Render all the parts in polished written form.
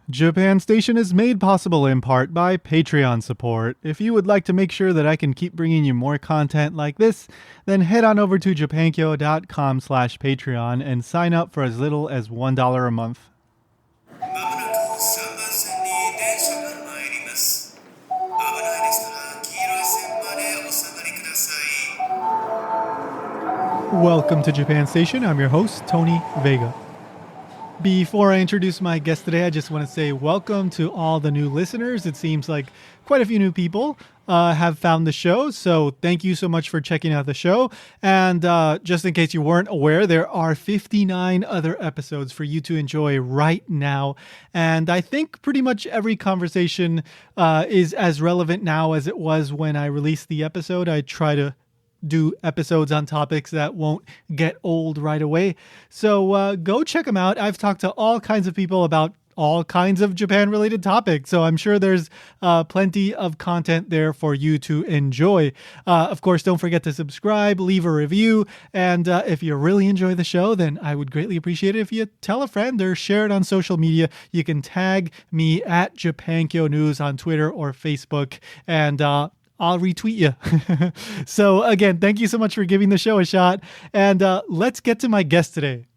Japan Station is made possible in part by Patreon support. If you would like to make sure that I can keep bringing you more content like this, then head on over to japankyo.com/Patreon and sign up for as little as $1 a month. Welcome to Japan Station. I'm your host, Tony Vega. Before I introduce my guest today, I just want to say welcome to all the new listeners. It seems like quite a few new people have found the show, so thank you so much for checking out the show. And just in case you weren't aware, there are 59 other episodes for you to enjoy right now. And I think pretty much every conversation is as relevant now as it was when I released the episode. I try to do episodes on topics that won't get old right away. So go check them out. I've talked to all kinds of people about all kinds of Japan-related topics, so I'm sure there's plenty of content there for you to enjoy. Of course, don't forget to subscribe, leave a review, and if you really enjoy the show, then I would greatly appreciate it if you tell a friend or share it on social media. You can tag me at Japankyo News on Twitter or Facebook, and I'll retweet you. So again, thank you so much for giving the show a shot. And let's get to my guest today.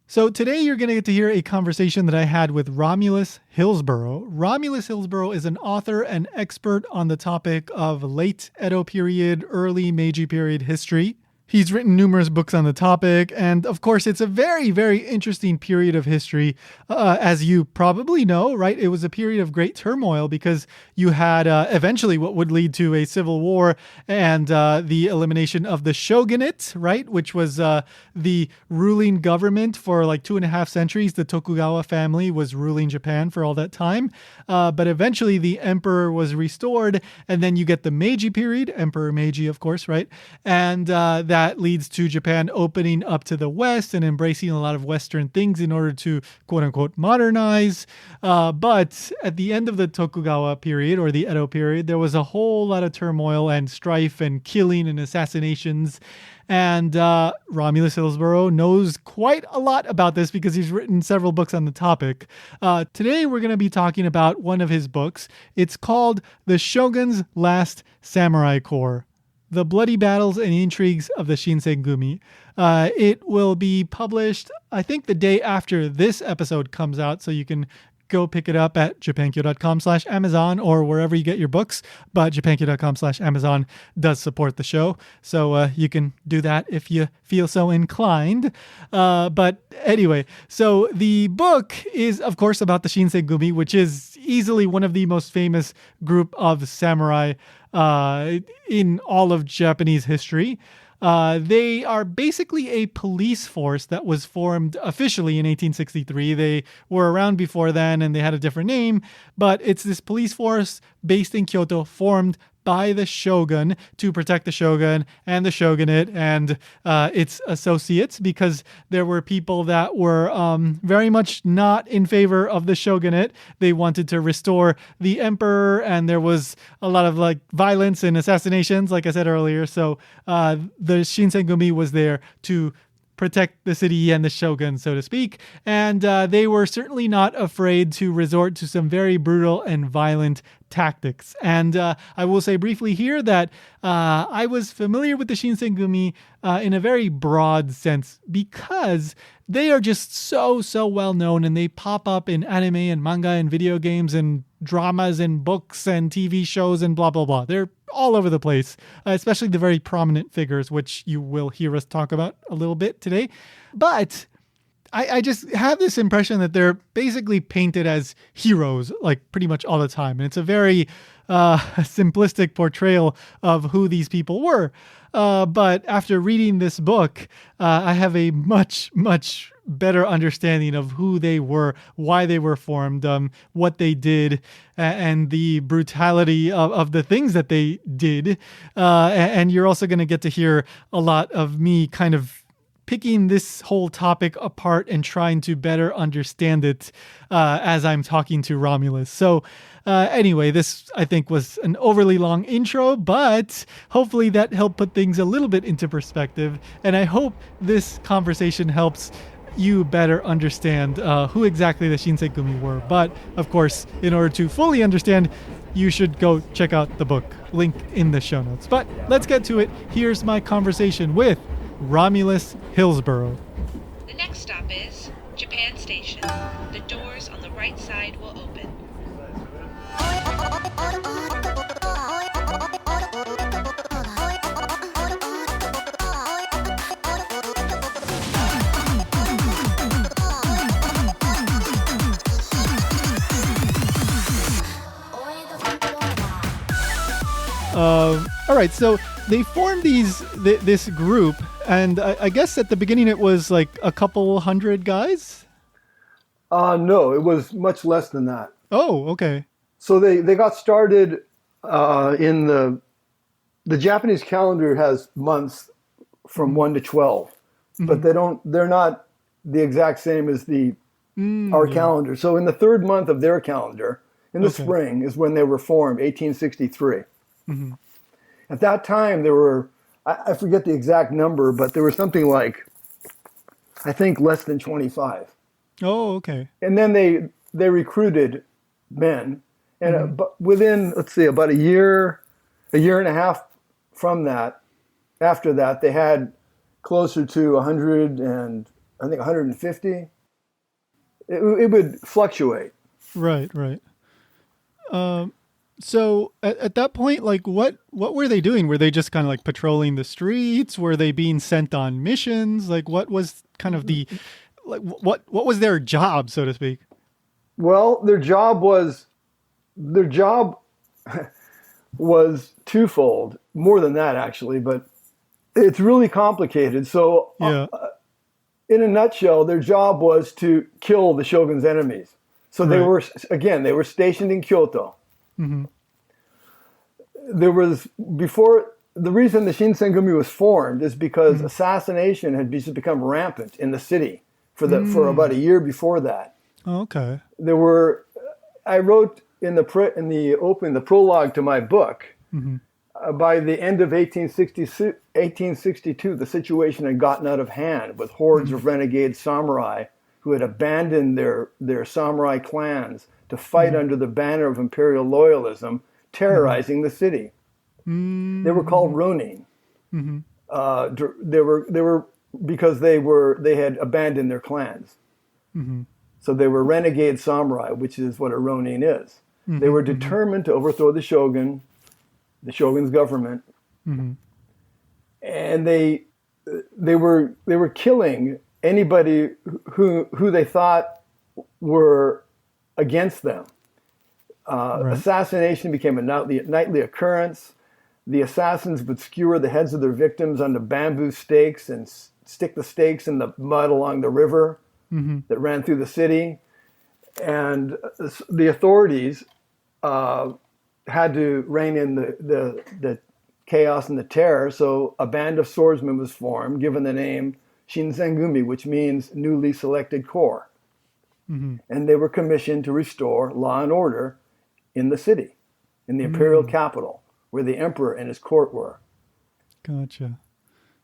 So today you're going to get to hear a conversation that I had with Romulus Hillsborough. Romulus Hillsborough is an author and expert on the topic of late Edo period, early Meiji period history. He's written numerous books on the topic, and of course, it's a very, very interesting period of history, as you probably know, right? It was a period of great turmoil because you had eventually what would lead to a civil war and the elimination of the shogunate, right? Which was the ruling government for like 2.5 centuries. The Tokugawa family was ruling Japan for all that time, but eventually the emperor was restored, and then you get the Meiji period, Emperor Meiji, of course, right? And that leads to Japan opening up to the West and embracing a lot of Western things in order to quote unquote modernize. But at the end of the Tokugawa period or the Edo period, there was a whole lot of turmoil and strife and killing and assassinations. And Romulus Hillsborough knows quite a lot about this because he's written several books on the topic. Today, we're going to be talking about one of his books. It's called The Shogun's Last Samurai Corps: The Bloody Battles and Intrigues of the Shinsengumi. It will be published, I think, the day after this episode comes out, so you can go pick it up at japankyo.com/Amazon or wherever you get your books. But japankyo.com/Amazon does support the show, so you can do that if you feel so inclined. But anyway, so the book is, of course, about the Shinsengumi, which is easily one of the most famous group of samurai in all of Japanese history. They are basically a police force that was formed officially in 1863. They were around before then and they had a different name, but it's this police force based in Kyoto formed by the shogun to protect the shogun and the shogunate and its associates, because there were people that were very much not in favor of the shogunate. They wanted to restore the emperor, and there was a lot of like violence and assassinations, like I said earlier. So the Shinsengumi was there to protect the city and the shogun, so to speak. And they were certainly not afraid to resort to some very brutal and violent tactics. And I will say briefly here that I was familiar with the Shinsengumi in a very broad sense because they are just so well known, and they pop up in anime and manga and video games and dramas and books and TV shows and blah, blah, blah. They're all over the place, especially the very prominent figures, which you will hear us talk about a little bit today. But I just have this impression that they're basically painted as heroes, like pretty much all the time. And it's a very simplistic portrayal of who these people were. But after reading this book, I have a much better understanding of who they were, why they were formed, what they did, and the brutality of the things that they did. And you're also going to get to hear a lot of me kind of picking this whole topic apart and trying to better understand it as I'm talking to Romulus. So anyway, this I think was an overly long intro, but hopefully that helped put things a little bit into perspective. And I hope this conversation helps you better understand who exactly the Shinsengumi were. But of course, in order to fully understand, you should go check out the book. Link in the show notes. But let's get to it. Here's my conversation with Romulus Hillsborough. The next stop is Japan Station. The doors on the right side will open. All right, so they formed this group, and I guess at the beginning it was like a couple hundred guys? No, it was much less than that. Oh, okay. So they got started in the Japanese calendar has months from 1 to 12, but they're not the exact same as our calendar. So in the third month of their calendar, in the spring, is when they were formed, 1863. Mm-hmm. At that time, there were, I forget the exact number, but there was something like, I think, less than 25. Oh, okay. And then they recruited men, and within, let's see, about a year and a half from that, after that, they had closer to 100 and I think 150. It would fluctuate. Right. So at that point, like what were they doing? Were they just kind of like patrolling the streets? Were they being sent on missions? Like what was kind of what was their job, so to speak? Well, their job was twofold, more than that actually, but it's really complicated. So in a nutshell, their job was to kill the shogun's enemies. So they were stationed in Kyoto. Mm-hmm. There was the reason the Shinsengumi was formed is because assassination had become rampant in the city for about a year before that. Oh, okay. I wrote in the prologue to my book. Mm-hmm. By the end of 1862, the situation had gotten out of hand with hordes of renegade samurai who had abandoned their samurai clans to fight under the banner of imperial loyalism, terrorizing the city. They were called ronin. They were because they had abandoned their clans. So they were renegade samurai, which is what a ronin is. They were determined to overthrow the shogun's government, and they were killing anybody who they thought were against them. Assassination became a nightly occurrence. The assassins would skewer the heads of their victims onto bamboo stakes and stick the stakes in the mud along the river that ran through the city. And the authorities had to rein in the chaos and the terror. So a band of swordsmen was formed, given the name Shinsengumi, which means newly selected corps. And they were commissioned to restore law and order in the city, in the imperial capital, where the emperor and his court were. Gotcha.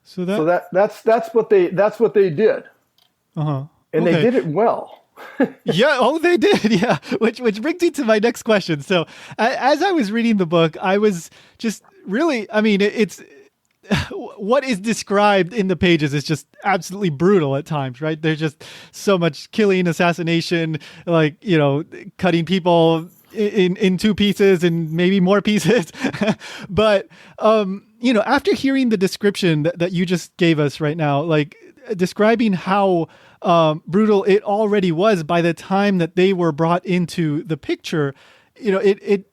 So that's what they did. And they did it well. Yeah. Oh, they did. Yeah. Which brings me to my next question. So as I was reading the book, I was just really, I mean, it's what is described in the pages is just absolutely brutal at times, right? There's just so much killing, assassination, like, cutting people in two pieces and maybe more pieces. But, after hearing the description that you just gave us right now, like describing how brutal it already was by the time that they were brought into the picture, it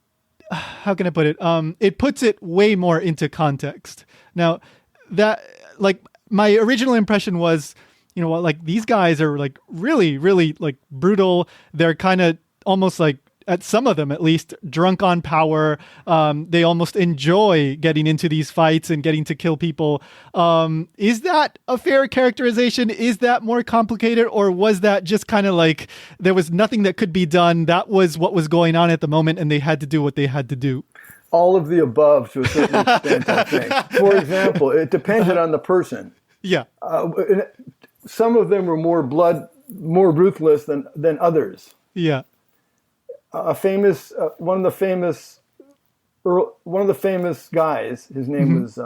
how can I put it? It puts it way more into context. Now, that, like, my original impression was, like, these guys are like really, really like brutal. They're kind of almost like, at some of them at least, drunk on power. They almost enjoy getting into these fights and getting to kill people. Is that a fair characterization? Is that more complicated? Or was that just kind of like there was nothing that could be done? That was what was going on at the moment and they had to do what they had to do? All of the above to a certain extent, I think. For example, it depended on the person. Yeah. some of them were more ruthless than others. Yeah. One of the famous guys, his name was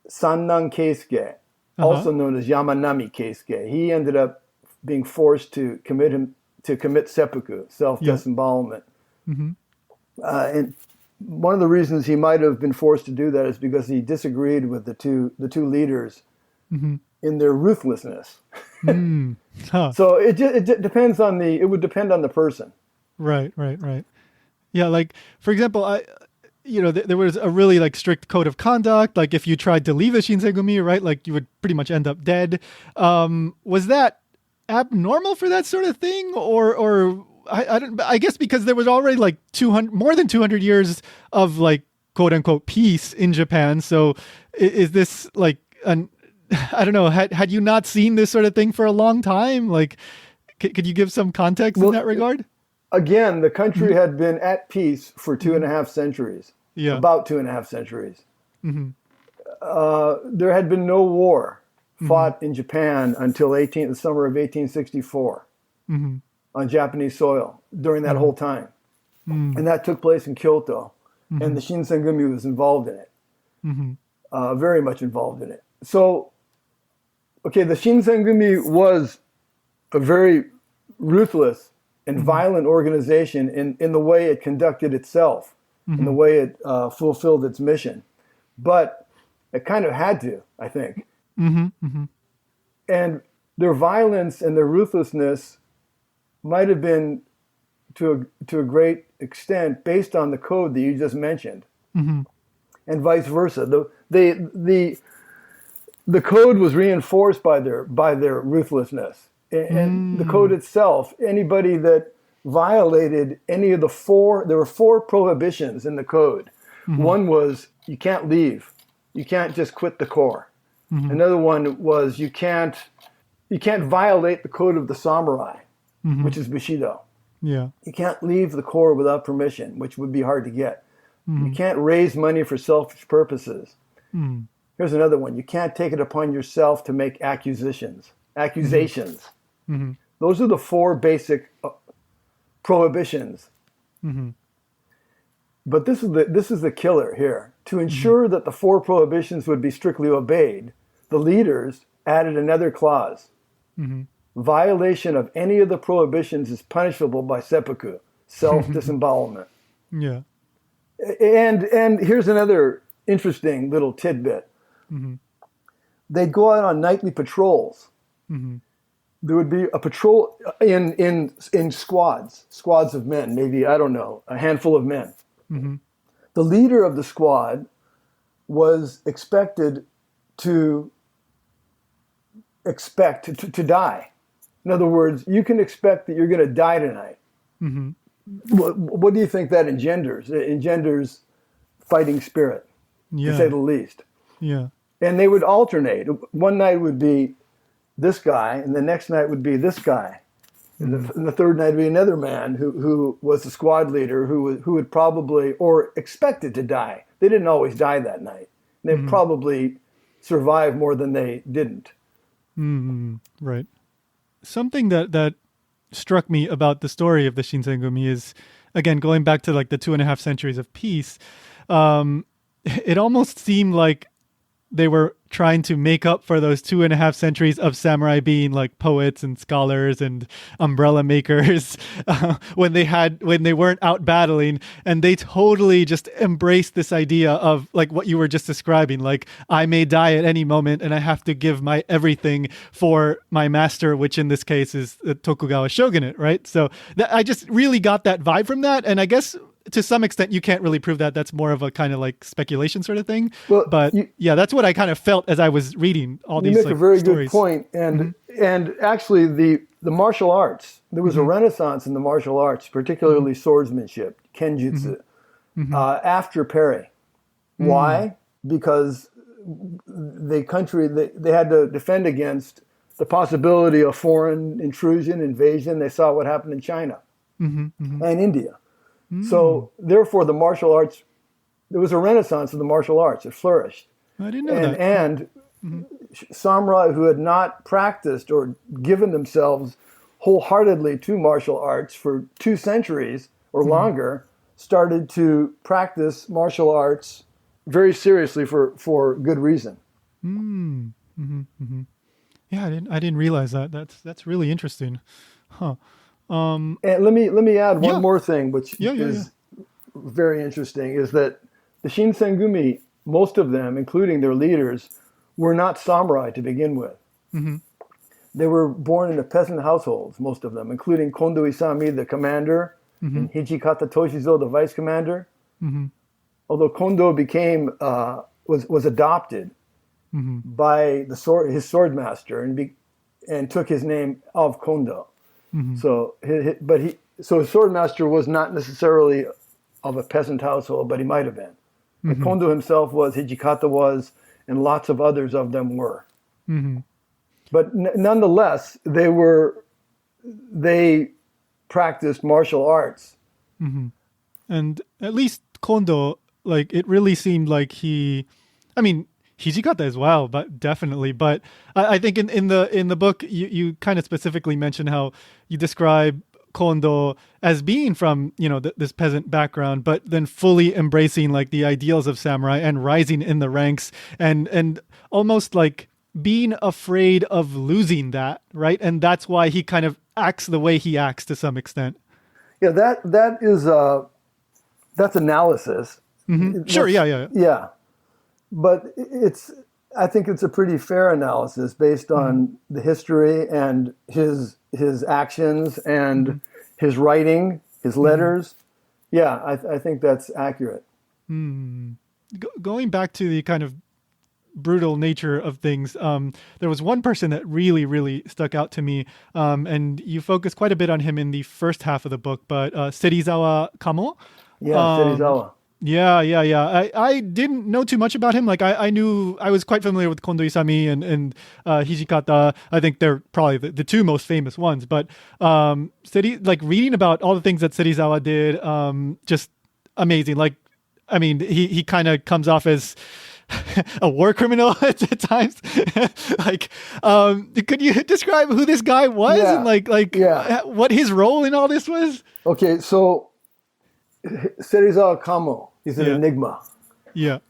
Sannan Keisuke, also known as Yamanami Keisuke. He ended up being forced to commit seppuku, self-disembowelment. And one of the reasons he might have been forced to do that is because he disagreed with the two leaders in their ruthlessness. So it depends it would depend on the person. Right. Yeah, like for example, there was a really like strict code of conduct. Like if you tried to leave the Shinsengumi, right, like you would pretty much end up dead. Was that abnormal for that sort of thing, or I guess because there was already like more than 200 years of like quote unquote peace in Japan. So is this like I don't know, had you not seen this sort of thing for a long time? Like, could you give some context in that regard? Again, the country had been at peace for 2.5 centuries. Yeah. About 2.5 centuries. There had been no war fought in Japan until the summer of 1864 on Japanese soil during that whole time. And that took place in Kyoto. And the Shinsengumi was involved in it. Very much involved in it. So, okay, the Shinsengumi was a very ruthless and violent organization in the way it conducted itself, in the way it fulfilled its mission. But it kind of had to, I think. And their violence and their ruthlessness might have been, to a great extent, based on the code that you just mentioned, and vice versa. The code was reinforced by their ruthlessness. And the code itself, anybody that violated any of there were 4 prohibitions in the code. One was you can't leave. You can't just quit the corps. Another one was you can't violate the code of the samurai, which is Bushido. Yeah. You can't leave the corps without permission, which would be hard to get. You can't raise money for selfish purposes. Here's another one. You can't take it upon yourself to make accusations. Those are the 4 basic prohibitions. But this is the killer here. To ensure that the 4 prohibitions would be strictly obeyed, the leaders added another clause. Violation of any of the prohibitions is punishable by seppuku, self-disembowelment. Yeah. And here's another interesting little tidbit. They'd go out on nightly patrols. There would be a patrol in squads of men, maybe, I don't know, a handful of men. The leader of the squad was expected to die. In other words, you can expect that you're going to die tonight. What do you think that engenders? It engenders fighting spirit, to say the least. Yeah. And they would alternate. One night would be this guy, and the next night would be this guy. And the third night would be another man who was the squad leader who would probably, or expected to die. They didn't always die that night. They probably survived more than they didn't. Right. Something that struck me about the story of the Shinsengumi is, again, going back to like the 2.5 centuries of peace, it almost seemed like they were trying to make up for those 2.5 centuries of samurai being like poets and scholars and umbrella makers when they weren't out battling, and they totally just embraced this idea of like what you were just describing, like I may die at any moment and I have to give my everything for my master, which in this case is the Tokugawa shogunate, right? So I just really got that vibe from that, and I guess to some extent, you can't really prove that. That's more of a kind of like speculation sort of thing. Well, but that's what I kind of felt as I was reading all these stories. You make a very good point. And actually, the martial arts, there was a renaissance in the martial arts, particularly swordsmanship, kenjutsu, after Perry. Why? Because they had to defend against the possibility of foreign intrusion, invasion. They saw what happened in China and India. So, therefore, the martial arts, there was a renaissance of the martial arts. It flourished. I didn't know that. And samurai who had not practiced or given themselves wholeheartedly to martial arts for 2 centuries or longer started to practice martial arts very seriously for good reason. Yeah, I didn't realize that. That's really interesting. Huh. And let me add one Yeah. more thing, which is very interesting, is that the Shinsengumi, most of them, including their leaders, were not samurai to begin with. They were born into peasant households, most of them, including Kondo Isami, the commander, and Hijikata Toshizo, the vice commander. Although Kondo became was adopted by his sword master and took his name of Kondo. So his sword master was not necessarily of a peasant household, but he might have been. But Kondo himself was, Hijikata was, and lots of others of them were. But nonetheless, they practiced martial arts. And at least Kondo, like, it really seemed like Hijikata as well, but definitely. But I think in the book, you kind of specifically mentioned how you describe Kondo as being from, this peasant background, but then fully embracing like the ideals of samurai and rising in the ranks and almost like being afraid of losing that, right? And that's why he kind of acts the way he acts to some extent. Yeah, that's analysis. Sure, yeah. Yeah. But I think it's a pretty fair analysis based on the history and his actions and his writing, his letters. Yeah, I think that's accurate. Going back to the kind of brutal nature of things, there was one person that really, really stuck out to me, and you focus quite a bit on him in the first half of the book, but Serizawa Kamo. Yeah, Serizawa. Yeah. I didn't know too much about him. Like I was quite familiar with Kondo Isami and Hijikata. I think they're probably the 2 most famous ones. But reading about all the things that Serizawa did, just amazing. Like, I mean, he kind of comes off as a war criminal at times. Could you describe who this guy was and what his role in all this was? Okay, so Serizawa Kamo is an enigma. Yeah.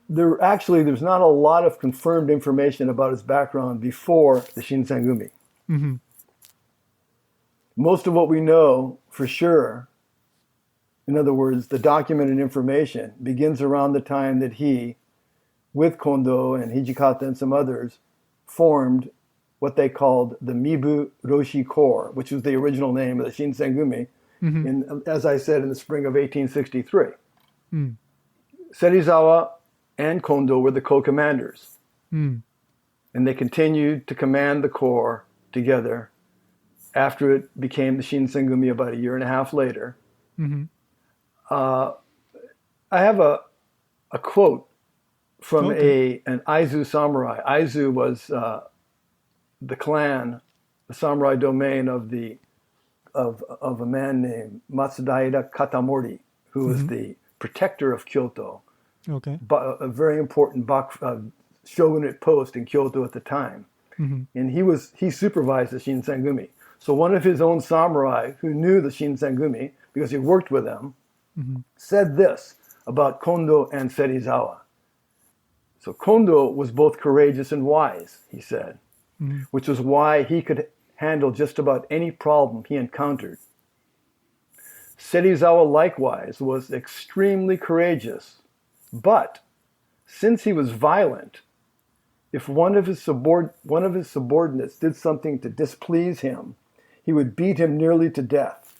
There's not a lot of confirmed information about his background before the Shinsengumi. Most of what we know for sure, in other words, the documented information, begins around the time that he, with Kondo and Hijikata and some others, formed what they called the Mibu Roshi Corps, which was the original name of the Shinsengumi, as I said, in the spring of 1863. Serizawa and Kondo were the co-commanders. And they continued to command the corps together after it became the Shinsengumi about a year and a half later. I have a quote from an Aizu samurai. Aizu was the clan, the samurai domain of a man named Matsudaira Katamori, who was the protector of Kyoto. Okay. But a very important shogunate post in Kyoto at the time. And he supervised the Shinsengumi. So one of his own samurai who knew the Shinsengumi, because he worked with them, said this about Kondo and Serizawa. So Kondo was both courageous and wise, he said, which was why he could handle just about any problem he encountered. Serizawa likewise was extremely courageous, but since he was violent, if one of his subordinates did something to displease him, he would beat him nearly to death.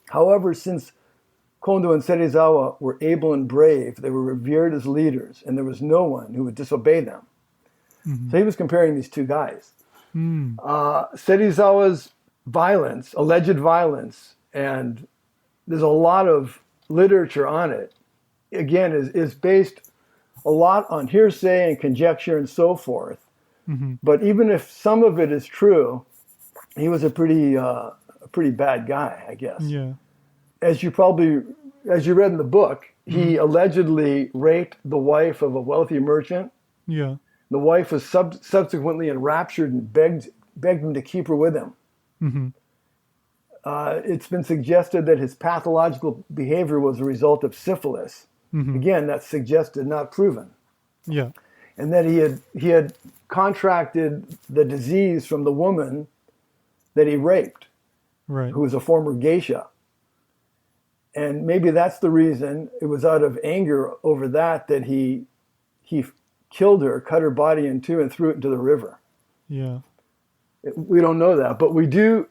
However, since Kondo and Serizawa were able and brave, they were revered as leaders, and there was no one who would disobey them. So he was comparing these 2 guys. Serizawa's violence, alleged violence, and there's a lot of literature on it, again, is based a lot on hearsay and conjecture and so forth. But even if some of it is true, he was a pretty bad guy, I guess. Yeah. As you read in the book, he allegedly raped the wife of a wealthy merchant. Yeah. The wife was subsequently enraptured and begged him to keep her with him. Mm-hmm. It's been suggested that his pathological behavior was a result of syphilis. Mm-hmm. Again, that's suggested, not proven. Yeah. And that he had contracted the disease from the woman that he raped, Right. who was a former geisha. And maybe that's the reason. It was out of anger over that he killed her, cut her body in two, and threw it into the river. Yeah. We don't know that, but we do.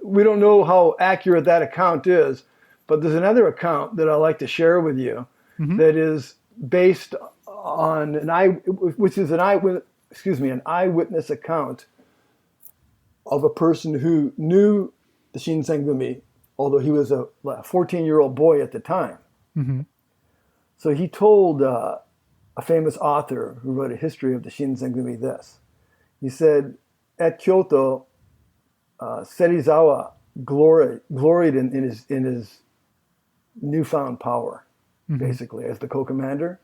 We don't know how accurate that account is, but there's another account that I like to share with you Mm-hmm. that is based on an eyewitness account of a person who knew the Shinsengumi, although he was a 14-year-old boy at the time. Mm-hmm. So he told a famous author who wrote a history of the Shinsengumi this. He said, at Kyoto, Serizawa gloried in his newfound power, Mm-hmm. basically, as the co-commander.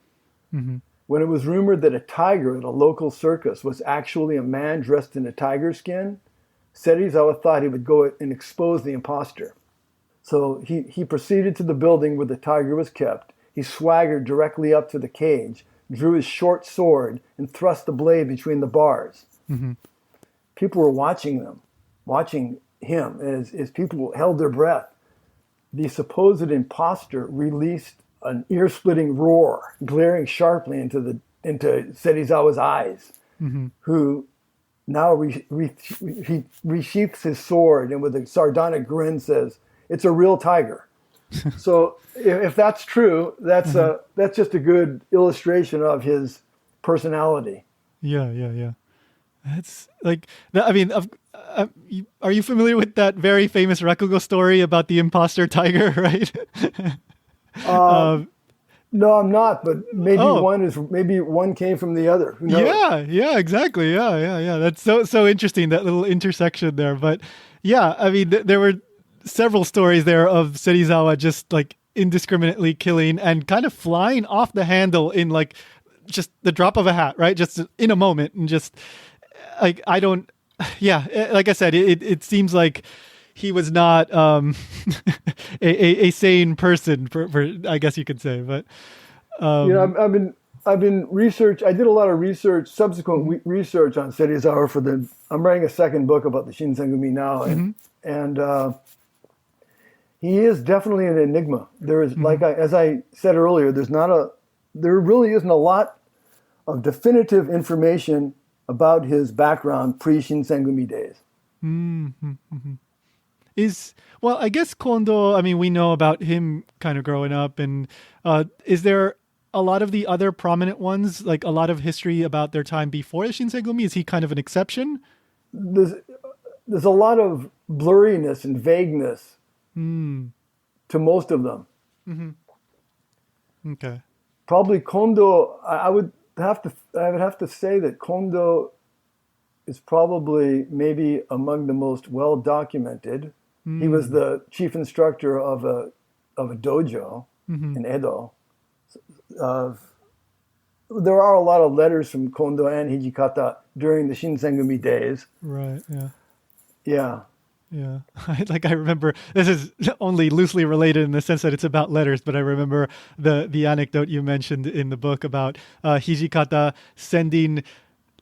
Mm-hmm. When it was rumored that a tiger at a local circus was actually a man dressed in a tiger skin, Serizawa thought he would go and expose the imposter. So he proceeded to the building where the tiger was kept. He swaggered directly up to the cage, drew his short sword, and thrust the blade between the bars. Mm-hmm. People were watching him as people held their breath. The supposed imposter released an ear-splitting roar, glaring sharply into Serizawa's eyes, Mm-hmm. who now he resheaths his sword and with a sardonic grin says, "It's a real tiger." So if that's true, that's just a good illustration of his personality. Yeah. That's like, I mean, are you familiar with that very famous Rakugo story about the imposter tiger, right? No, I'm not, but maybe Oh. one came from the other. Who knows? Yeah, exactly. Yeah. That's so interesting, that little intersection there. But yeah, I mean, there were several stories there of Serizawa just like indiscriminately killing and kind of flying off the handle in like just the drop of a hat, right? Just in a moment, and just like like I said, it seems like he was not a sane person for I guess you could say, but I've been research. I did a lot of research, subsequent research on Serizawa I'm writing a second book about the Shinsengumi now, and he is definitely an enigma. There is, as I said earlier, there really isn't a lot of definitive information about his background pre-Shinsengumi days. Mm-hmm. Well, I guess Kondo, I mean, we know about him kind of growing up, and is there a lot of the other prominent ones, like a lot of history about their time before the Shinsengumi? Is he kind of an exception? There's a lot of blurriness and vagueness to most of them. Mm-hmm. Okay. Probably Kondo, I would have to say that Kondo is probably maybe among the most well documented. He was the chief instructor of a dojo in Edo. There are a lot of letters from Kondo and Hijikata during the Shinsengumi days. Right. Yeah. Yeah. Like I remember, this is only loosely related in the sense that it's about letters, but I remember the anecdote you mentioned in the book about Hijikata sending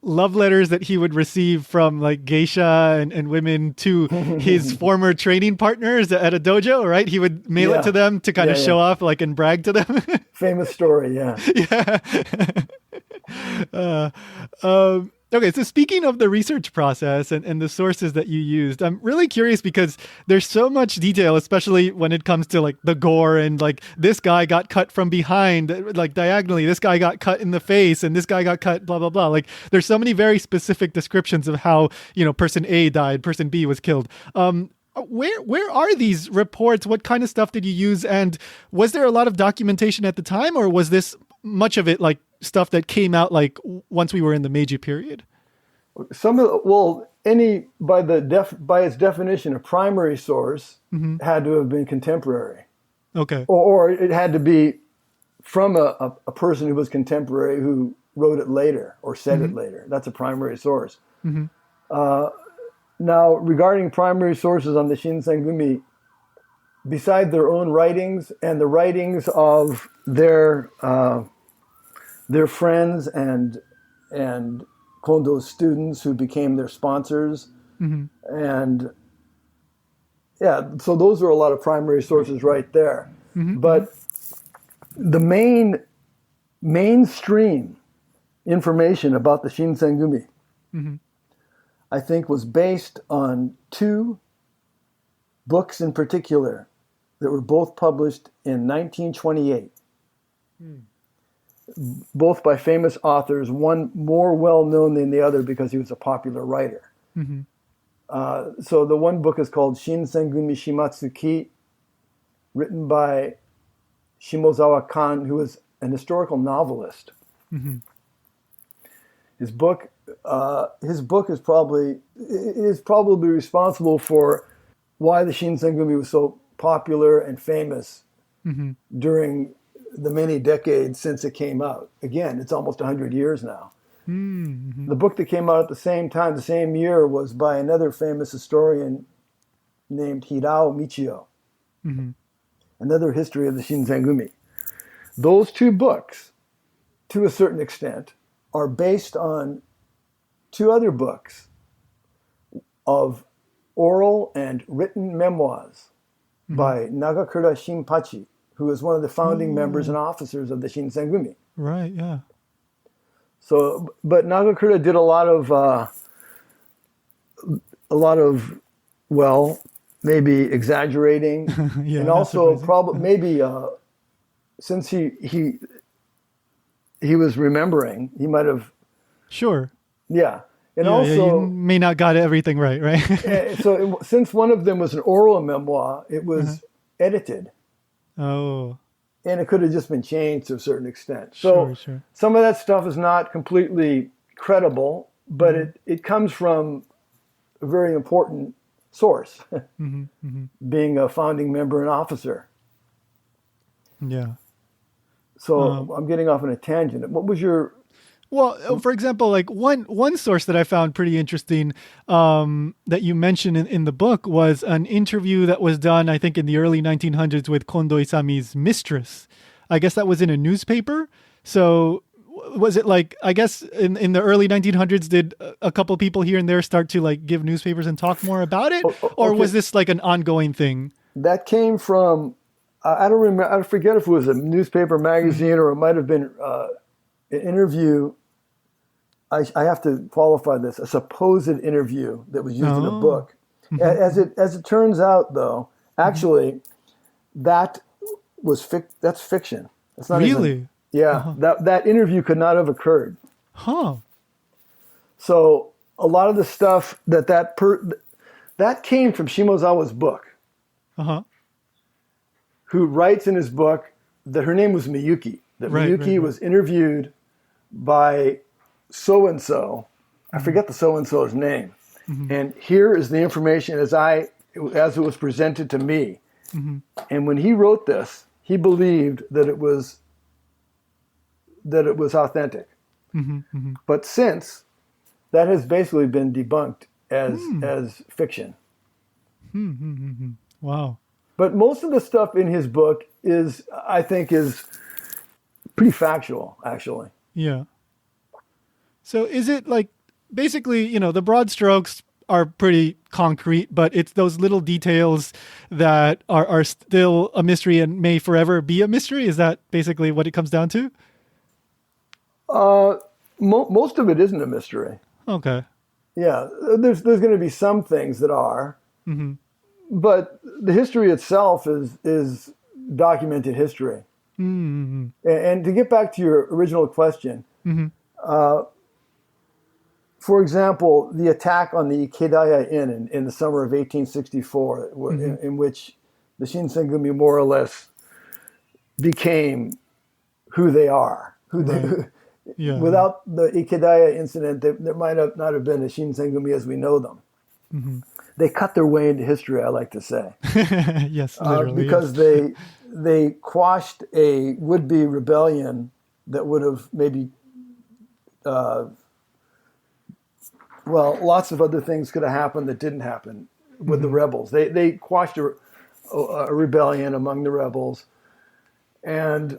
love letters that he would receive from like geisha and women to his former training partners at a dojo, right? He would mail it to them to kind of show off like and brag to them. Famous story, yeah. Okay, so speaking of the research process and the sources that you used, I'm really curious because there's so much detail, especially when it comes to like the gore and like this guy got cut from behind, like diagonally, this guy got cut in the face and this guy got cut, blah, blah, blah. Like there's so many very specific descriptions of how, person A died, person B was killed. Where are these reports? What kind of stuff did you use? And was there a lot of documentation at the time, or was this much of it like stuff that came out like once we were in the Meiji period? By its definition, a primary source had to have been contemporary. Okay. Or it had to be from a person who was contemporary who wrote it later or said it later. That's a primary source. Now, regarding primary sources on the Shinsengumi, beside their own writings and the writings of their friends and Kondo's students who became their sponsors, and yeah, so those are a lot of primary sources right there. But the mainstream information about the Shinsengumi, I think, was based on two books in particular that were both published in 1928, both by famous authors, one more well-known than the other because he was a popular writer. So the one book is called Shinsengumi Shimatsuki, written by Shimozawa Kan, who is an historical novelist. His book is probably responsible for why the Shinsengumi was so popular and famous during the many decades since it came out. Again, it's almost 100 years now. The book that came out at the same time, the same year, was by another famous historian named Hirao Michio. Another history of the Shinsengumi. Those two books, to a certain extent, are based on two other books of oral and written memoirs by Nagakura Shinpachi, who is one of the founding members and officers of the Shinsengumi. Right, yeah. So, but Nagakura did a lot of, well, maybe exaggerating, and also probably maybe since he was remembering, he might have. Sure. Yeah, and yeah, also you may not got everything right, right? Since one of them was an oral memoir, it was edited. Oh. And it could have just been changed to a certain extent. So sure. Some of that stuff is not completely credible, but it comes from a very important source, being a founding member and officer. Yeah. So I'm getting off on a tangent. What was your... Well, for example, like one source that I found pretty interesting that you mentioned in the book was an interview that was done, I think, in the early 1900s with Kondo Isami's mistress. I guess that was in a newspaper. So was it like, I guess in the early 1900s, did a couple people here and there start to like give newspapers and talk more about it? Or was this like an ongoing thing? That came from, I don't remember, I forget if it was a newspaper magazine or it might have been an interview. I have to qualify this, a supposed interview that was used in a book. As it turns out, though, actually, that's fiction. It's not really? That interview could not have occurred. So a lot of the stuff that came from Shimozawa's book, who writes in his book that her name was Miyuki. That Miyuki was interviewed by so-and-so, I forget the so-and-so's name, and here is the information as it was presented to me. And when he wrote this, he believed that it was authentic. But since, that has basically been debunked as fiction. Wow. But most of the stuff in his book I think is pretty factual, actually. Yeah. So is it like, basically, the broad strokes are pretty concrete, but it's those little details that are still a mystery and may forever be a mystery? Is that basically what it comes down to? Most of it isn't a mystery. Okay. Yeah, there's going to be some things that are, but the history itself is documented history. And to get back to your original question, for example, the attack on the Ikedaya Inn in the summer of 1864, in which the Shinsengumi more or less became who they are. Without the Ikedaya incident, there might not have been a Shinsengumi as we know them. They cut their way into history, I like to say. Yes, literally. Because they quashed a would-be rebellion that would have maybe well, lots of other things could have happened that didn't happen with the rebels. They quashed a rebellion among the rebels. And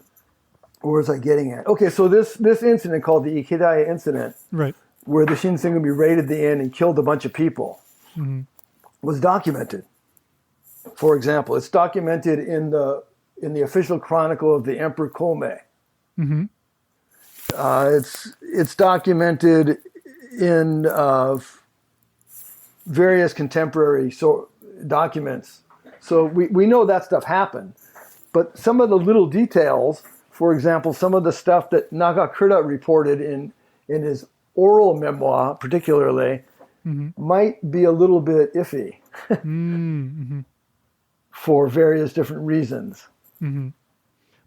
where was I getting at? Okay, so this incident called the Ikedaya incident, Right. where the Shinsengumi raided the inn and killed a bunch of people, was documented. For example, it's documented in the official chronicle of the Emperor Kome. It's documented in various contemporary documents. So we know that stuff happened. But some of the little details, for example, some of the stuff that Nagakura reported in his oral memoir, particularly, might be a little bit iffy for various different reasons.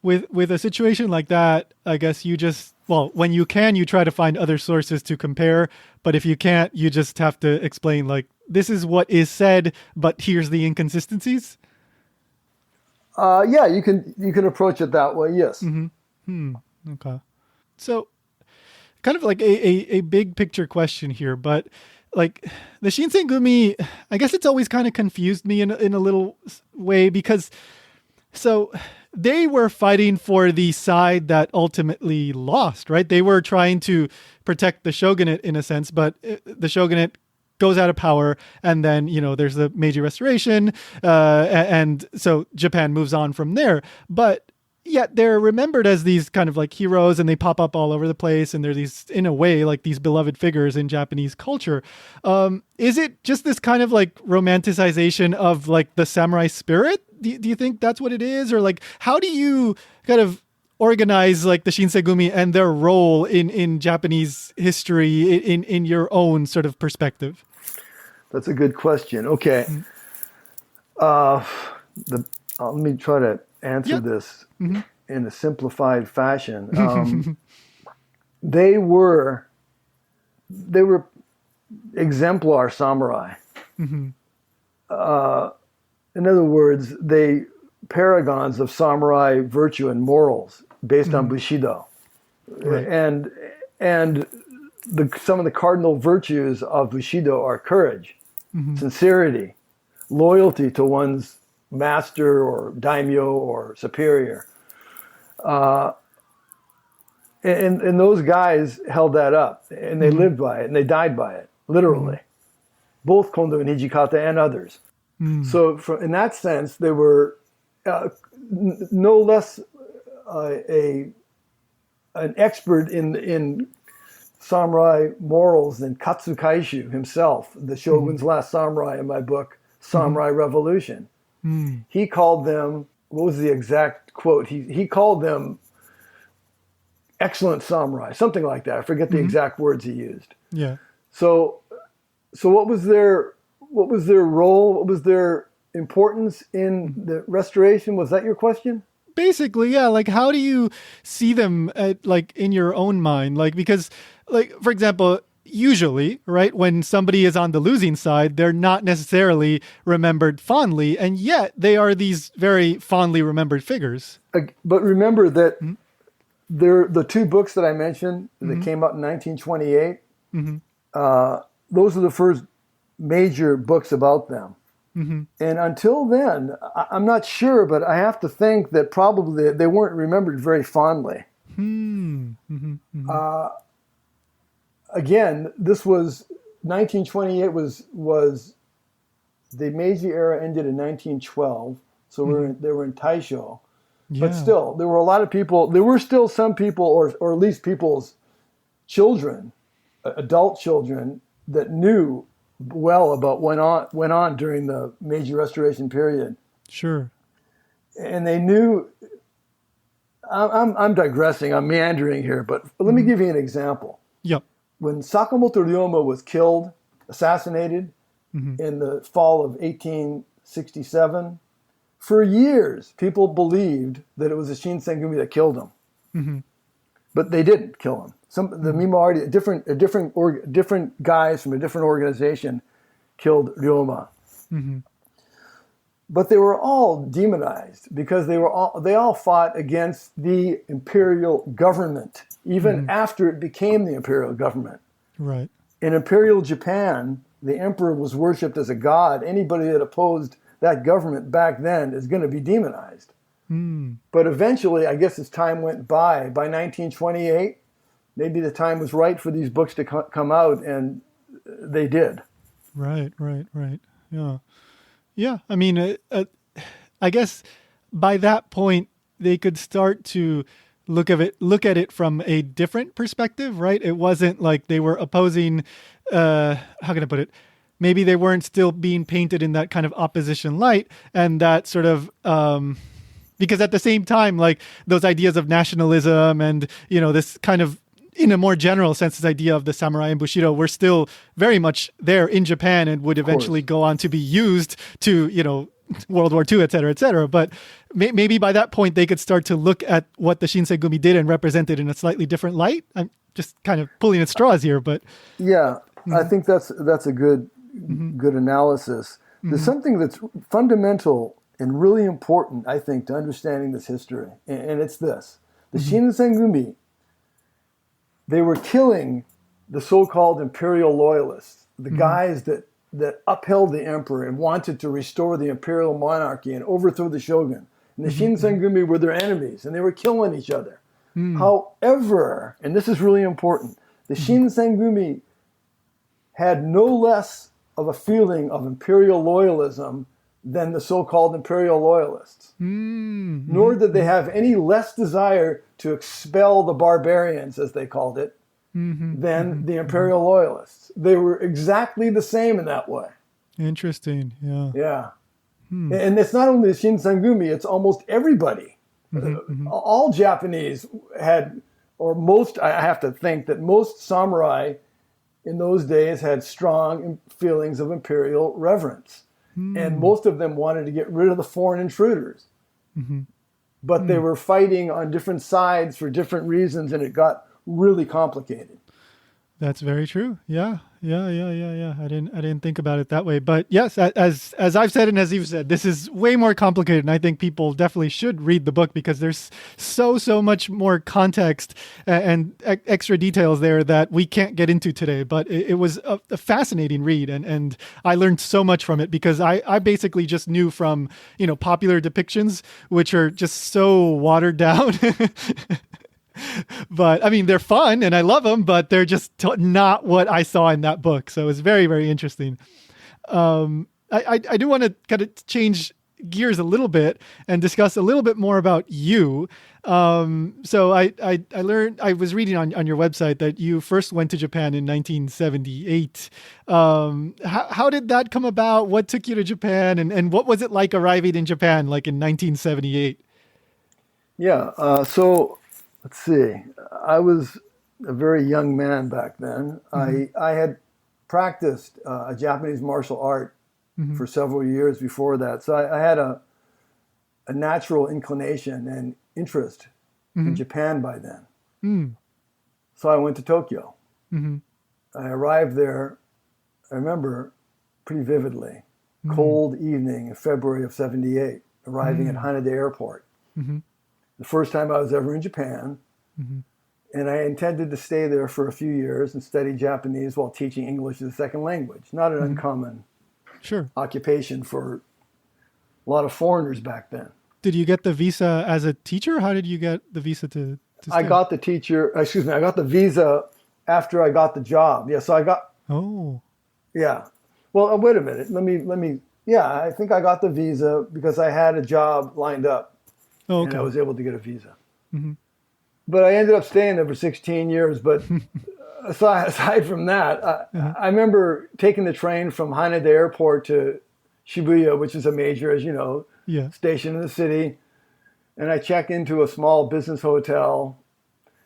With a situation like that, I guess you just, well, when you can, you try to find other sources to compare. But if you can't, you just have to explain, like, this is what is said, but here's the inconsistencies. Yeah, you can approach it that way. Yes. Okay. So, kind of like a big picture question here, but like the Shinsengumi, I guess it's always kind of confused me in a little way, because so they were fighting for the side that ultimately lost, right? They were trying to protect the shogunate in a sense, but the shogunate goes out of power, and then, there's the Meiji Restoration, and so Japan moves on from there. But yet they're remembered as these kind of like heroes, and they pop up all over the place, and they're these, in a way, like these beloved figures in Japanese culture. Is it just this kind of like romanticization of like the samurai spirit? Do you think that's what it is? Or like, how do you kind of organize like the Shinsengumi and their role in Japanese history in your own sort of perspective? That's a good question. Okay. Let me try to answer this in a simplified fashion. They were exemplar samurai. In other words, they paragons of samurai virtue and morals based on Bushido. Right. And some of the cardinal virtues of Bushido are courage, sincerity, loyalty to one's master or daimyo or superior. And those guys held that up, and they lived by it, and they died by it, literally. Both Kondo and Hijikata and others. So in that sense, they were no less an expert in samurai morals than Katsukaishu himself, the Shogun's Last Samurai, in my book, Samurai Revolution. He called them, what was the exact quote? He called them excellent samurai, something like that. I forget the exact words he used. Yeah. So what was their role? What was their importance in the restoration? Was that your question? Basically, yeah. Like, how do you see them like in your own mind? Like, because, like, for example, usually, right, when somebody is on the losing side, they're not necessarily remembered fondly, and yet they are these very fondly remembered figures. But remember that the two books that I mentioned that came out in 1928, those are the first major books about them. And until then, I'm not sure, but I have to think that probably they weren't remembered very fondly. Again, this was 1928 was the Meiji era ended in 1912, so they were in Taisho. Yeah. But still, there were a lot of people. There were still some people, or at least people's children, adult children, that knew well about what went on during the Meiji Restoration period. Sure. And they knew. I'm digressing. I'm meandering here, but let me give you an example. Yep. When Sakamoto Ryoma was killed, assassinated in the fall of 1867, for years people believed that it was the Shinsengumi that killed him, but they didn't kill him. The Mimawari, different guys from a different organization killed Ryoma. But they were all demonized because they all fought against the imperial government even after it became the imperial government. Right. In imperial Japan, the emperor was worshipped as a god. Anybody that opposed that government back then is going to be demonized. But eventually, I guess as time went by 1928, maybe the time was right for these books to come out, and they did. Right. Yeah. Yeah. I mean, I guess by that point, they could start to look at it from a different perspective, right? It wasn't like they were opposing, how can I put it? Maybe they weren't still being painted in that kind of opposition light, and that sort of, because at the same time, like those ideas of nationalism and, this kind of, in a more general sense, this idea of the samurai and Bushido were still very much there in Japan and would eventually go on to be used to, World War II, et cetera. But maybe by that point, they could start to look at what the Shinsengumi did and represent it in a slightly different light. I'm just kind of pulling at straws here, but... Yeah, I think that's a good analysis. There's something that's fundamental and really important, I think, to understanding this history, and it's this. The Shinsengumi, they were killing the so-called imperial loyalists, the guys that upheld the emperor and wanted to restore the imperial monarchy and overthrow the shogun. And the Shinsengumi were their enemies, and they were killing each other. However, and this is really important, the Shinsengumi had no less of a feeling of imperial loyalism than the so-called imperial loyalists. Nor did they have any less desire to expel the barbarians, as they called it, than the imperial loyalists. They were exactly the same in that way. Interesting, yeah. Yeah. And it's not only the Shinsengumi, it's almost everybody. All Japanese had, or most, I have to think that most samurai in those days had strong feelings of imperial reverence. And most of them wanted to get rid of the foreign intruders. But they were fighting on different sides for different reasons, and it got really complicated. That's very true. Yeah. I didn't think about it that way, but yes, as I've said and as you've said, this is way more complicated, and I think people definitely should read the book because there's so much more context and extra details there that we can't get into today. But it was a fascinating read, and I learned so much from it because I basically just knew from popular depictions, which are just so watered down. But I mean, they're fun and I love them, but they're just not what I saw in that book. So it was very, very interesting. I do want to kind of change gears a little bit and discuss a little bit more about you. So I learned, I was reading on your website that you first went to Japan in 1978. How did that come about? What took you to Japan, and what was it like arriving in Japan like in 1978? Yeah. So let's see. I was a very young man back then. I had practiced a Japanese martial art for several years before that. So I had a natural inclination and interest in Japan by then. So I went to Tokyo. I arrived there, I remember pretty vividly, cold evening in February of 78, arriving at Haneda Airport. The first time I was ever in Japan. And I intended to stay there for a few years and study Japanese while teaching English as a second language. Not an uncommon occupation for a lot of foreigners back then. Did you get the visa as a teacher? How did you get the visa to stay? I got the visa after I got the job. Yeah, so I got... Oh. Yeah. Well, wait a minute. Let me... Yeah, I think I got the visa because I had a job lined up. Oh, okay. And I was able to get a visa. But I ended up staying there for 16 years. But aside from that, I remember taking the train from Haneda Airport to Shibuya, which is a major, as you know, station in the city. And I checked into a small business hotel.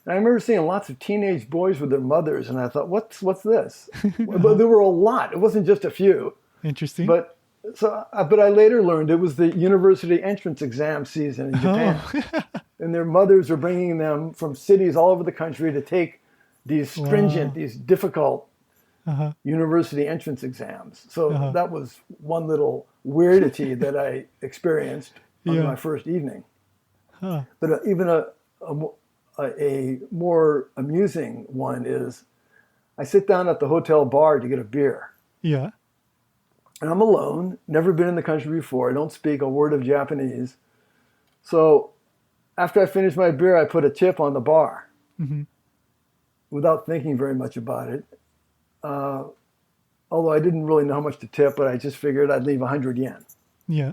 And I remember seeing lots of teenage boys with their mothers. And I thought, what's this? But there were a lot. It wasn't just a few. Interesting. But I later learned it was the university entrance exam season in Japan. And their mothers were bringing them from cities all over the country to take these stringent, these difficult university entrance exams. So that was one little weirdity that I experienced on my first evening. But even a a more amusing one is I sit down at the hotel bar to get a beer. Yeah. And I'm alone, never been in the country before. I don't speak a word of Japanese. So after I finish my beer, I put a tip on the bar without thinking very much about it. Although I didn't really know how much to tip, but I just figured I'd leave 100 yen. Yeah.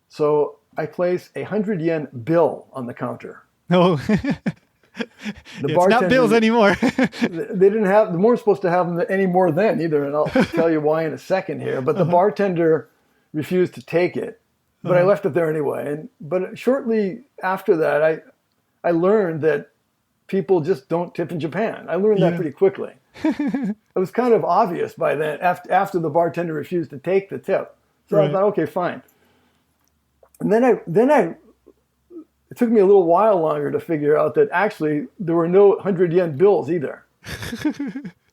So I place a 100 yen bill on the counter. Oh, it's not bills anymore. They weren't supposed to have them any more then either, and I'll tell you why in a second here. But the bartender refused to take it, but I left it there anyway. But shortly after that, I learned that people just don't tip in Japan. I learned that pretty quickly. It was kind of obvious by then after the bartender refused to take the tip. So I thought, okay, fine. And then it took me a little while longer to figure out that actually there were no 100 yen bills either.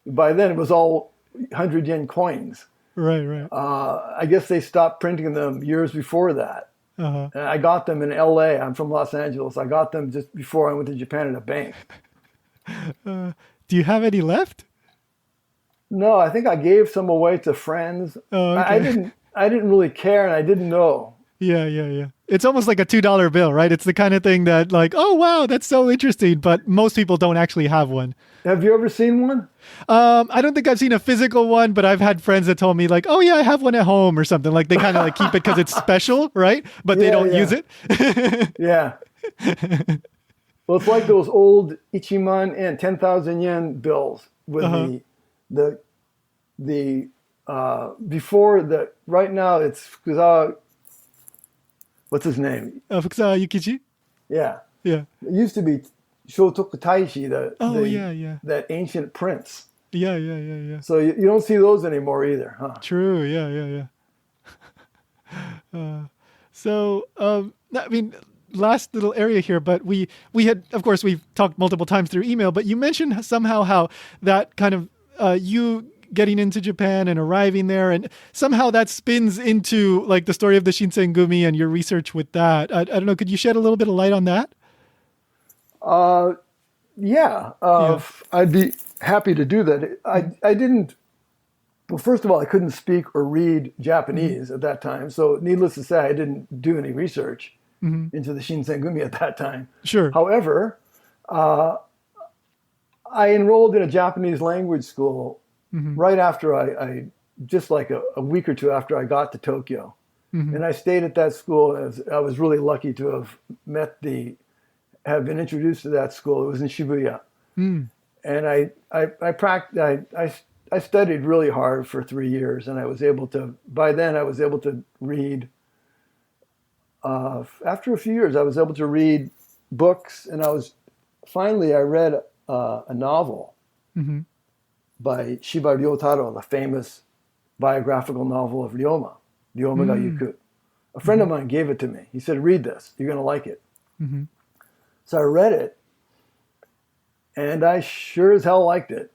By then it was all 100 yen coins. Right. I guess they stopped printing them years before that. And I got them in LA. I'm from Los Angeles. I got them just before I went to Japan in a bank. Do you have any left? No, I think I gave some away to friends. Oh, okay. I didn't really care, and I didn't know. Yeah. It's almost like a $2 bill, right? It's the kind of thing that like, oh, wow, that's so interesting. But most people don't actually have one. Have you ever seen one? I don't think I've seen a physical one, but I've had friends that told me like, oh, yeah, I have one at home or something. Like they kind of like keep it because it's special, right? But they don't use it. Yeah. Well, it's like those old Ichiman and 10,000 yen bills with the before the, right now it's what's his name? Fukuzawa Yukichi? Yeah. Yeah. It used to be Shotoku Taishi, that ancient prince. Yeah. So you don't see those anymore either, huh? True. Yeah. I mean, last little area here, but we had, of course, we've talked multiple times through email, but you mentioned somehow how that kind of you getting into Japan and arriving there, and somehow that spins into like the story of the Shinsengumi and your research with that. I don't know, could you shed a little bit of light on that? Yeah. I'd be happy to do that. I didn't, well, first of all, I couldn't speak or read Japanese at that time. So needless to say, I didn't do any research into the Shinsengumi at that time. Sure. However, I enrolled in a Japanese language school right after I just like a week or two after I got to Tokyo. And I stayed at that school. I was really lucky to have have been introduced to that school. It was in Shibuya. And I studied really hard for 3 years, and by then I was able to read, after a few years, I was able to read books, and I read a novel by Shiba Ryotaro, the famous biographical novel of Ryoma ga Yuku. A friend of mine gave it to me. He said, read this, you're going to like it. So I read it, and I sure as hell liked it.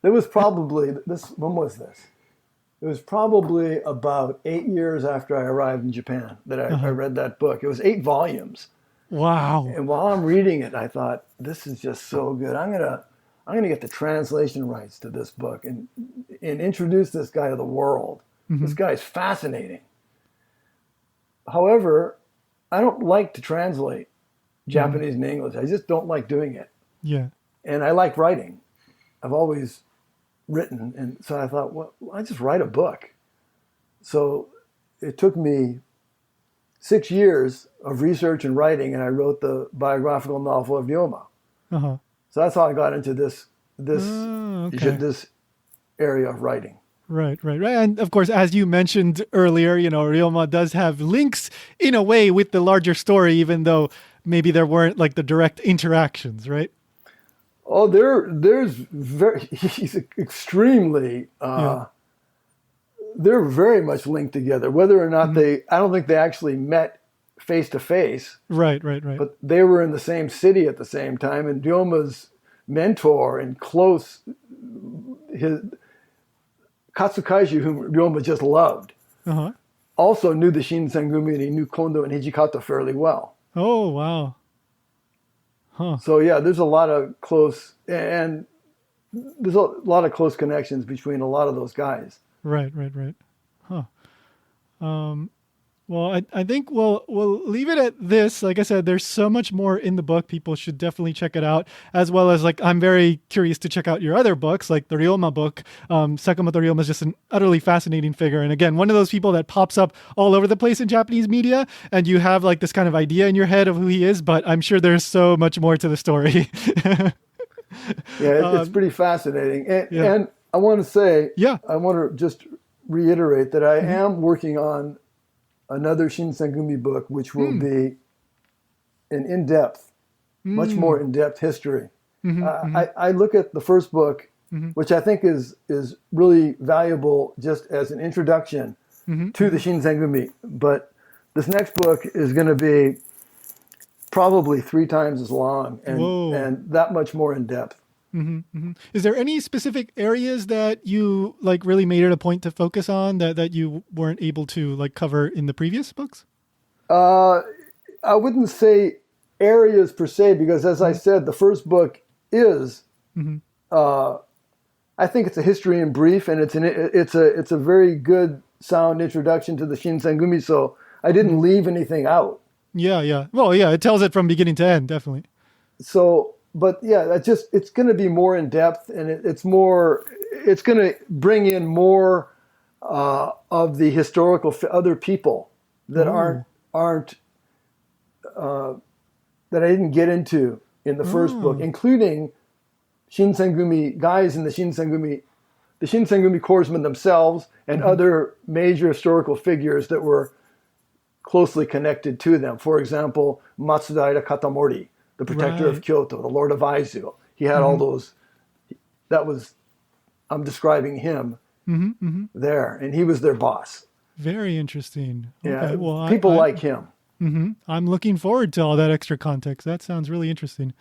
There was probably, when was this? It was probably about 8 years after I arrived in Japan that I read that book. It was 8 volumes. Wow. And while I'm reading it, I thought, this is just so good. I'm gonna get the translation rights to this book and introduce this guy to the world. This guy's fascinating. However, I don't like to translate Japanese and English. I just don't like doing it. Yeah. And I like writing. I've always written. And so I thought, well, I just write a book. So it took me 6 years of research and writing, and I wrote the biographical novel of Ryoma. So that's how I got into this area of writing. Right. And of course, as you mentioned earlier, Ryoma does have links in a way with the larger story, even though maybe there weren't like the direct interactions, right? Oh, he's extremely, they're very much linked together, whether or not I don't think they actually met face to face. Right. But they were in the same city at the same time, and Ryoma's mentor and close, his Katsukaiji, whom Ryoma just loved, also knew the Shinsengumi, and he knew Kondo and Hijikata fairly well. Oh, wow. Huh. So yeah, there's a lot of close connections between a lot of those guys. Right. Huh. Well, I think we'll leave it at this. Like I said, there's so much more in the book. People should definitely check it out, as well as like I'm very curious to check out your other books, like the Ryoma book. Sakamoto Ryoma is just an utterly fascinating figure, and again, one of those people that pops up all over the place in Japanese media, and you have like this kind of idea in your head of who he is, but I'm sure there's so much more to the story. Yeah, it's pretty fascinating, and I want to say, I want to just reiterate that I am working on another Shinsengumi book, which will be an in-depth, much more in-depth history. I look at the first book, which I think is really valuable just as an introduction to the Shinsengumi. But this next book is going to be probably 3 times as long and that much more in-depth. Is there any specific areas that you like really made it a point to focus on that you weren't able to like cover in the previous books? I wouldn't say areas per se, because as I said, the first book is, I think it's a history in brief, and it's a very good sound introduction to the Shinsengumi. So I didn't leave anything out. Yeah. Well, yeah, it tells it from beginning to end, definitely. So. But yeah, it's going to be more in depth, and it's going to bring in more of the historical other people that aren't that I didn't get into in the first book, including Shinsengumi guys in the Shinsengumi corpsmen themselves, and other major historical figures that were closely connected to them. For example, Matsudaira Katamori, the protector of Kyoto, the Lord of Aizu. He had all those. I'm describing him there, and he was their boss. Very interesting. Yeah, okay, well, people like him. I'm looking forward to all that extra context. That sounds really interesting.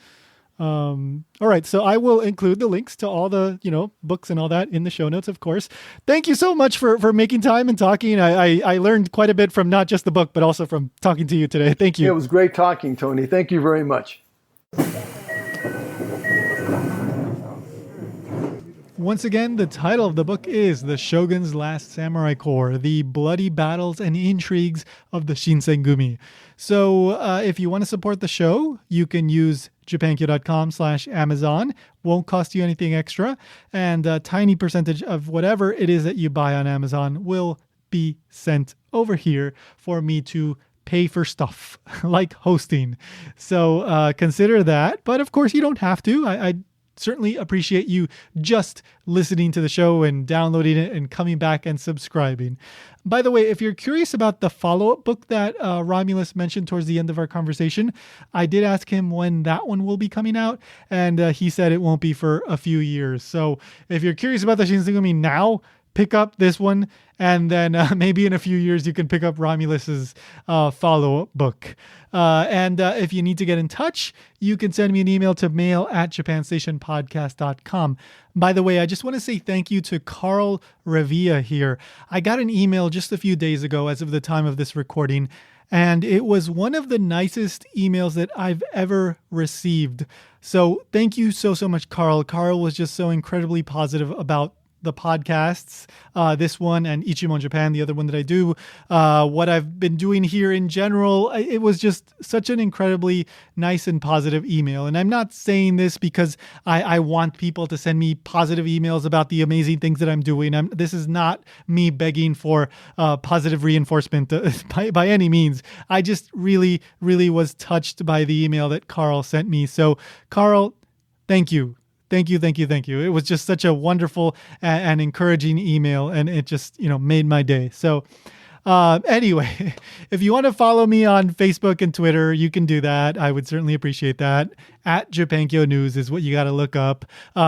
All right, so I will include the links to all the books and all that in the show notes, of course. Thank you so much for making time and talking. I learned quite a bit from not just the book, but also from talking to you today. Thank you. It was great talking, Tony. Thank you very much. Once again, the title of the book is The Shogun's Last Samurai Corps, The Bloody Battles and Intrigues of the Shinsengumi. So if you want to support the show, you can use japankyo.com/Amazon. Won't cost you anything extra. And a tiny percentage of whatever it is that you buy on Amazon will be sent over here for me to pay for stuff like hosting. So consider that. But of course, you don't have to. I certainly appreciate you just listening to the show and downloading it and coming back and subscribing. By the way, if you're curious about the follow-up book that Romulus mentioned towards the end of our conversation, I did ask him when that one will be coming out, and he said it won't be for a few years. So if you're curious about the Shinsengumi now, pick up this one, and then maybe in a few years you can pick up Romulus's follow-up book. And if you need to get in touch, you can send me an email to mail@japanstationpodcast.com. By the way, I just want to say thank you to Carl Revia here. I got an email just a few days ago as of the time of this recording, and it was one of the nicest emails that I've ever received. So thank you so much, Carl. Carl was just so incredibly positive about the podcasts, this one and Ichimon Japan, the other one that I do, what I've been doing here in general. It was just such an incredibly nice and positive email. And I'm not saying this because I want people to send me positive emails about the amazing things that I'm doing. This is not me begging for positive reinforcement by any means. I just really, really was touched by the email that Carl sent me. So Carl, thank you. Thank you. It was just such a wonderful and encouraging email, and it just, made my day. So anyway, if you want to follow me on Facebook and Twitter, you can do that. I would certainly appreciate that. @Japankyo News is what you got to look up.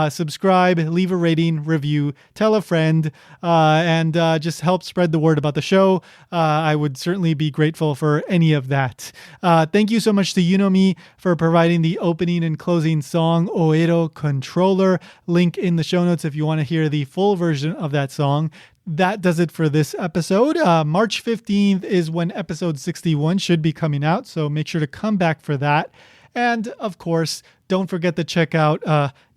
Subscribe, leave a rating, review, tell a friend, and just help spread the word about the show. I would certainly be grateful for any of that. Thank you so much to Yunomi for providing the opening and closing song, Oedo Controller. Link in the show notes if you want to hear the full version of that song. that does it for this episode. March 15th is when episode 61 should be coming out, so make sure to come back for that. And of course, don't forget to check out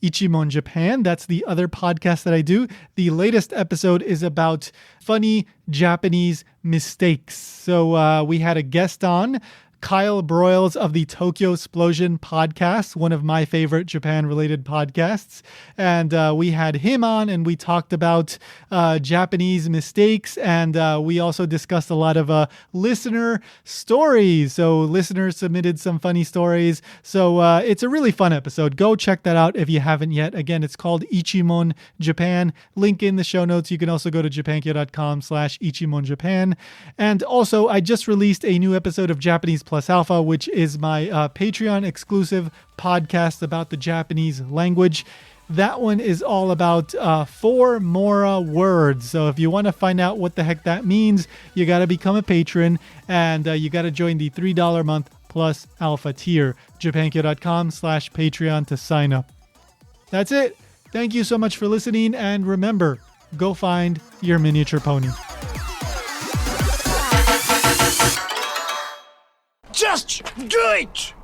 Ichimon Japan. That's the other podcast that I do. The latest episode is about funny Japanese mistakes. So we had a guest on, Kyle Broyles of the Tokyo Explosion podcast, one of my favorite Japan-related podcasts. And we had him on and we talked about Japanese mistakes. And we also discussed a lot of listener stories. So listeners submitted some funny stories. So it's a really fun episode. Go check that out if you haven't yet. Again, it's called Ichimon Japan. Link in the show notes. You can also go to japankyo.com/Ichimon Japan. And also, I just released a new episode of Japanese Plus Alpha, which is my Patreon exclusive podcast about the Japanese language. That one is all about 4 Mora words. So if you want to find out what the heck that means, you got to become a patron and you got to join the $3 a month plus alpha tier. japankyo.com/Patreon to sign up. That's it. Thank you so much for listening. And remember, go find your miniature pony. Just do it!